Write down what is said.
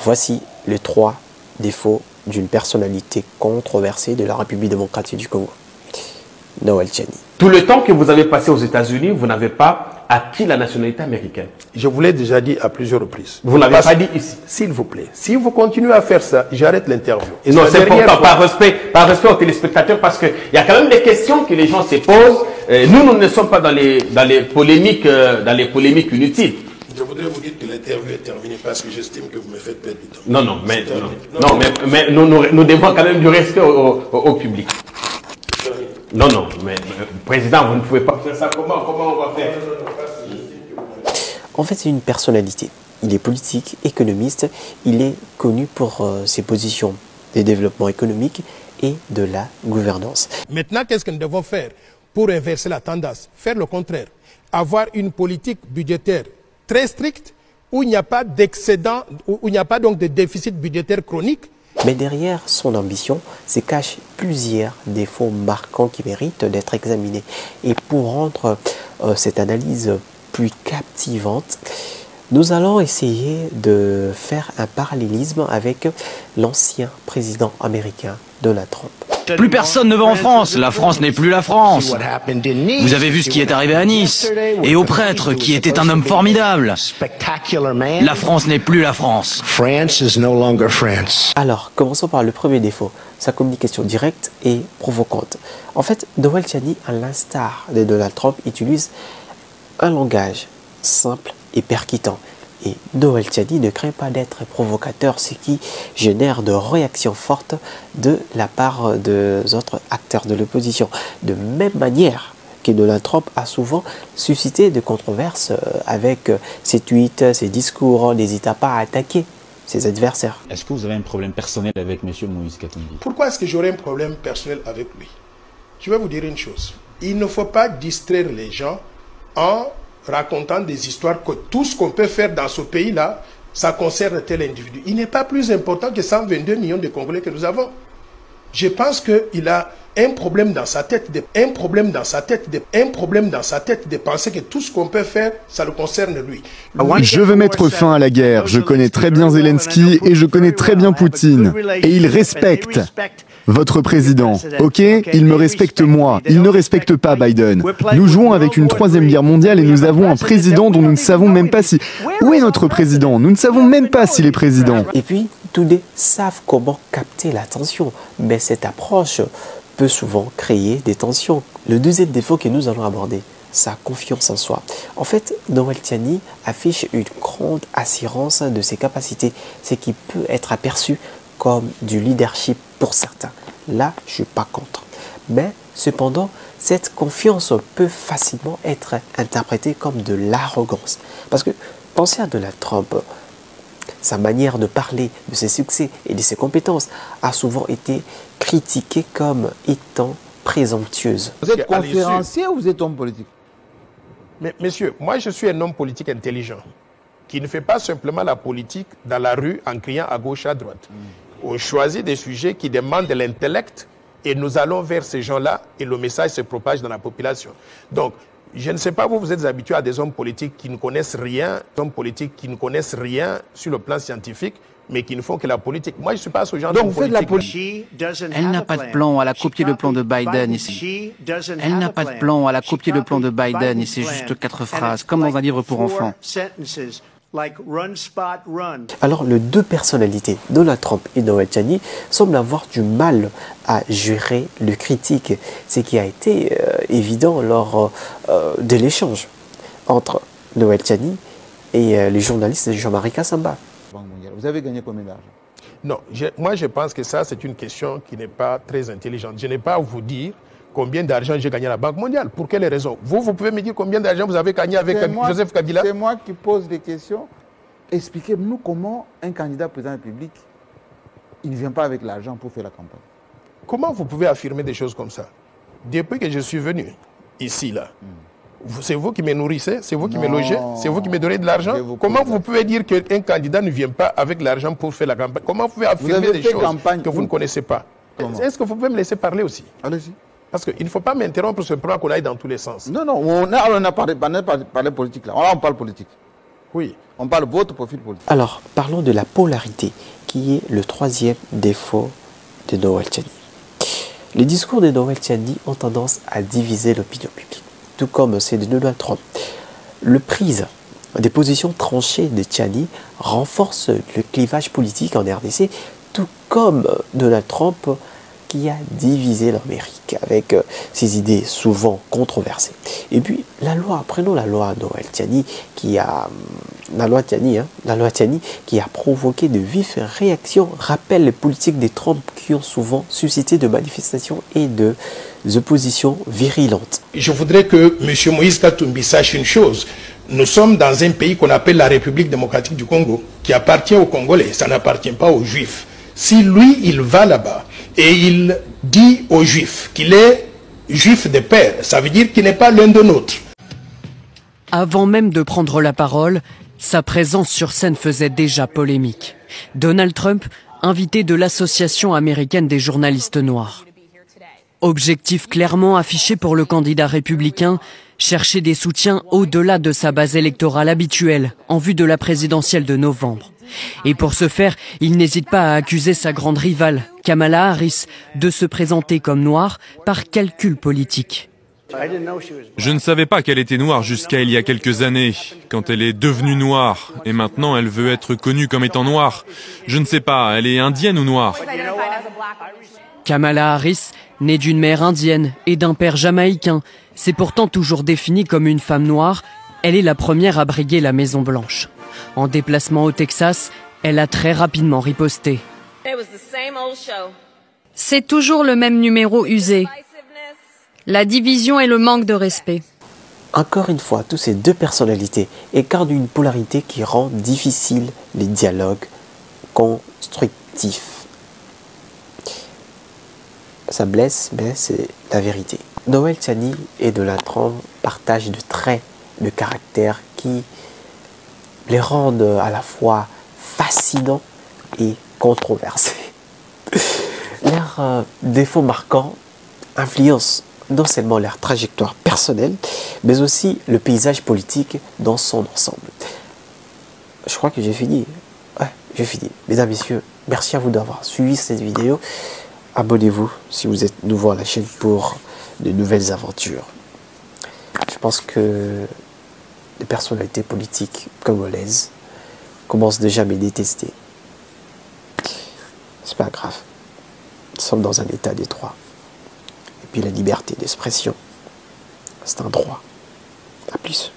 Voici les 3 défauts d'une personnalité controversée de la République démocratique du Congo. Noël Tchani. Tout le temps que vous avez passé aux États-Unis, vous n'avez pas acquis la nationalité américaine. Je vous l'ai déjà dit à plusieurs reprises. Vous ne l'avez pas dit ici. S'il vous plaît. Si vous continuez à faire ça, j'arrête l'interview. Non, c'est important, par respect aux téléspectateurs, parce qu'il y a quand même des questions que les gens se posent. Nous ne sommes pas dans les polémiques inutiles. Je voudrais vous dire que l'interview est terminée parce que j'estime que vous me faites perdre du temps. Non, mais nous devons quand même du respect au public. Non, mais Président, vous ne pouvez pas faire ça. Comment on va faire? En fait, c'est une personnalité. Il est politique, économiste. Il est connu pour ses positions des développements économiques et de la gouvernance. Maintenant, qu'est-ce que nous devons faire pour inverser la tendance? Faire le contraire. Avoir une politique budgétaire très stricte où il n'y a pas d'excédent, où il n'y a pas donc de déficit budgétaire chronique. Mais derrière son ambition se cachent plusieurs défauts marquants qui méritent d'être examinés. Et pour rendre cette analyse plus captivante, nous allons essayer de faire un parallélisme avec l'ancien président américain Donald Trump. Plus personne ne va en France, la France n'est plus la France. Vous avez vu ce qui est arrivé à Nice, et au prêtre qui était un homme formidable. La France n'est plus la France. Alors, commençons par le premier défaut, sa communication directe et provocante. En fait, Noël Tchani, à l'instar de Donald Trump, utilise un langage simple et percutant. Et Noël Tchani ne craint pas d'être provocateur, ce qui génère de réactions fortes de la part des autres acteurs de l'opposition. De même manière que Donald Trump a souvent suscité de controverses avec ses tweets, ses discours, n'hésita pas à attaquer ses adversaires. Est-ce que vous avez un problème personnel avec M. Moïse Katumbi? Pourquoi est-ce que j'aurais un problème personnel avec lui? Je vais vous dire une chose. Il ne faut pas distraire les gens en racontant des histoires que tout ce qu'on peut faire dans ce pays-là, ça concerne tel individu. Il n'est pas plus important que 122 millions de Congolais que nous avons. Je pense qu'il a un problème dans sa tête, de penser que tout ce qu'on peut faire, ça le concerne lui. Je veux mettre fin à la guerre. Je connais très bien Zelensky et je connais très bien Poutine. Et ils respectent votre président. Ok, il me respecte moi. Il ne respecte pas Biden. Nous jouons avec une 3e guerre mondiale et nous avons un président dont nous ne savons même pas si... Où est notre président? Nous ne savons même pas s'il est président. Et puis, tous deux savent comment capter l'attention. Mais cette approche peut souvent créer des tensions. Le deuxième défaut que nous allons aborder, sa confiance en soi. En fait, Noël Tchani affiche une grande assurance de ses capacités, ce qui peut être aperçu comme du leadership pour certains. Là, je ne suis pas contre. Mais cependant, cette confiance peut facilement être interprétée comme de l'arrogance. Parce que pensez à Donald Trump. Sa manière de parler, de ses succès et de ses compétences a souvent été critiquée comme étant présomptueuse. Vous êtes conférencier ou vous êtes homme politique? Mais messieurs, moi je suis un homme politique intelligent qui ne fait pas simplement la politique dans la rue en criant à gauche, à droite. On choisit des sujets qui demandent de l'intellect et nous allons vers ces gens-là et le message se propage dans la population. Donc, je ne sais pas, vous êtes habitués à des hommes politiques qui ne connaissent rien, sur le plan scientifique, mais qui ne font que la politique. Moi, je ne suis pas ce genre de politique. Donc, vous faites la politique. Elle n'a pas de plan, elle a copié le plan de Biden et c'est juste 4 phrases, comme dans un livre pour enfants. Alors, les deux personnalités, Donald Trump et Noël Tchani, semblent avoir du mal à gérer le critique, ce qui a été évident lors de l'échange entre Noël Tchani et les journalistes Jean-Marie Kassamba. Vous avez gagné combien d'argent? Non, moi je pense que ça c'est une question qui n'est pas très intelligente. Je n'ai pas à vous dire combien d'argent j'ai gagné à la Banque mondiale. Pour quelles raisons? Vous pouvez me dire combien d'argent vous avez gagné avec Joseph Kabila? C'est moi qui pose des questions. Expliquez-nous comment un candidat président de la République, il ne vient pas avec l'argent pour faire la campagne. Comment vous pouvez affirmer des choses comme ça? Depuis que je suis venu ici, là, c'est vous qui me nourrissez, c'est vous qui me logez, c'est vous qui me donnez de l'argent. Comment vous pouvez dire qu'un candidat ne vient pas avec l'argent pour faire la campagne? Comment vous pouvez affirmer des choses que vous ne connaissez pas? Est-ce que vous pouvez me laisser parler aussi? Allez-y. Parce qu'il ne faut pas m'interrompre simplement qu'on aille dans tous les sens. Non, on a parlé politique là. On parle politique. Oui, on parle de votre profil politique. Alors, parlons de la polarité, qui est le troisième défaut de Noël Tchani. Les discours de Noël Tchani ont tendance à diviser l'opinion publique, tout comme ceux de Donald Trump. Le prise des positions tranchées de Tchani renforce le clivage politique en RDC, tout comme Donald Trump qui a divisé l'Amérique avec ses idées souvent controversées. Et puis la loi, prenons la loi Noël Tchani qui a qui a provoqué de vives réactions, rappelle les politiques des Trump qui ont souvent suscité de manifestations et de oppositions virulentes. Je voudrais que M. Moïse Katumbi sache une chose. Nous sommes dans un pays qu'on appelle la République démocratique du Congo, qui appartient aux Congolais, ça n'appartient pas aux Juifs. Si lui, il va là-bas et il dit aux Juifs qu'il est Juif de père, ça veut dire qu'il n'est pas l'un de nôtres. Avant même de prendre la parole, sa présence sur scène faisait déjà polémique. Donald Trump, invité de l'Association américaine des journalistes noirs. Objectif clairement affiché pour le candidat républicain, chercher des soutiens au-delà de sa base électorale habituelle en vue de la présidentielle de novembre. Et pour ce faire, il n'hésite pas à accuser sa grande rivale, Kamala Harris, de se présenter comme noire par calcul politique. Je ne savais pas qu'elle était noire jusqu'à il y a quelques années, quand elle est devenue noire, et maintenant elle veut être connue comme étant noire. Je ne sais pas, elle est indienne ou noire? Kamala Harris, née d'une mère indienne et d'un père jamaïcain, s'est pourtant toujours définie comme une femme noire. Elle est la première à briguer la Maison-Blanche. En déplacement au Texas, elle a très rapidement riposté. C'est toujours le même numéro usé. La division et le manque de respect. Encore une fois, toutes ces deux personnalités incarnent une polarité qui rend difficile les dialogues constructifs. Ça blesse, mais c'est la vérité. Noël Tchani et Donald Trump partagent de traits de caractère qui les rendent à la fois fascinants et controversés. Leurs défauts marquants influencent non seulement leur trajectoire personnelle, mais aussi le paysage politique dans son ensemble. Je crois que j'ai fini. Ouais, j'ai fini. Mesdames, Messieurs, merci à vous d'avoir suivi cette vidéo. Abonnez-vous si vous êtes nouveau à la chaîne pour de nouvelles aventures. Je pense que les personnalités politiques congolaises commencent déjà à me détester. C'est pas grave. Nous sommes dans un état d'étroit. Et puis la liberté d'expression, c'est un droit. À plus.